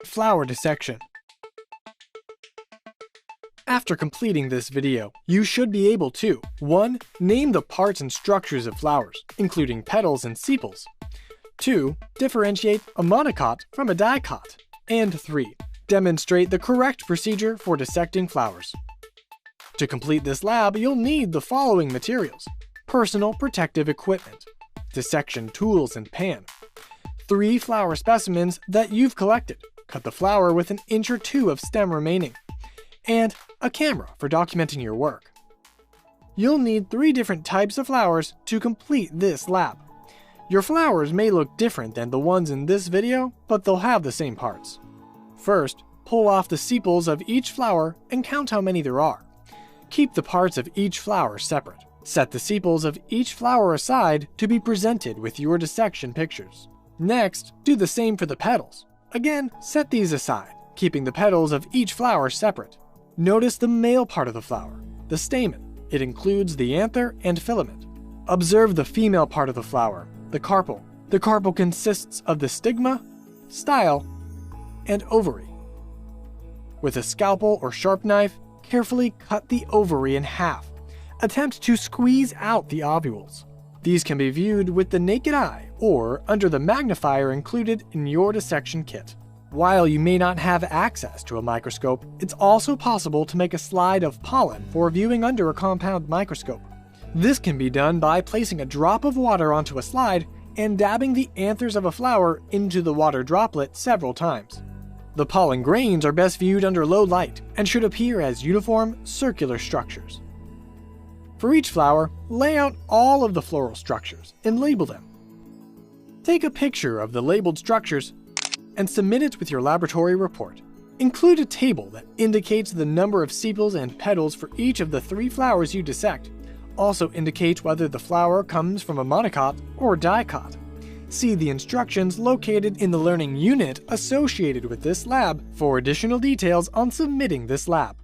Flower dissection. After completing this video, you should be able to 1. Name the parts and structures of flowers, including petals and sepals. 2. Differentiate a monocot from a dicot. And 3. Demonstrate the correct procedure for dissecting flowers. To complete this lab, you'll need the following materials: personal protective equipment, dissection tools and pan, 3 flower specimens that you've collected, cut the flower with 1 inch or 2 of stem remaining, and a camera for documenting your work. You'll need 3 different types of flowers to complete this lab. Your flowers may look different than the ones in this video, but they'll have the same parts. First, pull off the sepals of each flower and count how many there are. Keep the parts of each flower separate. Set the sepals of each flower aside to be presented with your dissection pictures. Next, do the same for the petals. Again, set these aside, keeping the petals of each flower separate. Notice the male part of the flower, the stamen. It includes the anther and filament. Observe the female part of the flower, the carpel. The carpel consists of the stigma, style, and ovary. With a scalpel or sharp knife, carefully cut the ovary in half. Attempt to squeeze out the ovules. These can be viewed with the naked eye or under the magnifier included in your dissection kit. While you may not have access to a microscope, it's also possible to make a slide of pollen for viewing under a compound microscope. This can be done by placing a drop of water onto a slide and dabbing the anthers of a flower into the water droplet several times. The pollen grains are best viewed under low light and should appear as uniform, circular structures. For each flower, lay out all of the floral structures and label them. Take a picture of the labeled structures and submit it with your laboratory report. Include a table that indicates the number of sepals and petals for each of the 3 flowers you dissect. Also indicate whether the flower comes from a monocot or dicot. See the instructions located in the learning unit associated with this lab for additional details on submitting this lab.